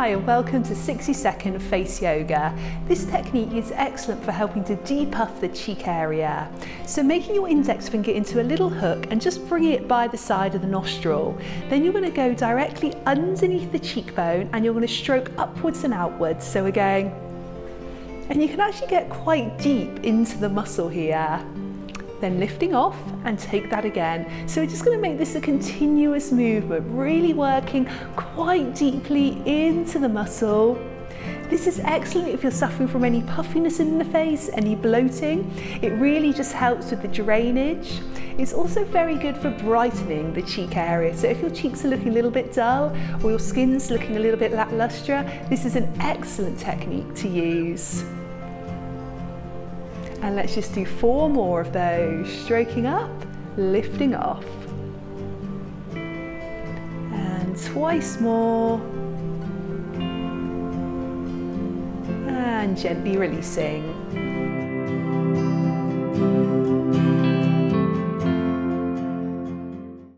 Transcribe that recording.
Hi and welcome to 60-second face yoga. This technique is excellent for helping to depuff the cheek area. So making your index finger into a little hook and just bringing it by the side of the nostril. Then you're going to go directly underneath the cheekbone and you're going to stroke upwards and outwards. So we're going, and you can actually get quite deep into the muscle here. Then lifting off and take that again. So we're just going to make this a continuous movement, really working quite deeply into the muscle. This is excellent if you're suffering from any puffiness in the face, any bloating. It really just helps with the drainage. It's also very good for brightening the cheek area. So if your cheeks are looking a little bit dull or your skin's looking a little bit lackluster, this is an excellent technique to use. And let's just do 4 more of those. Stroking up, lifting off. And twice more. And gently releasing.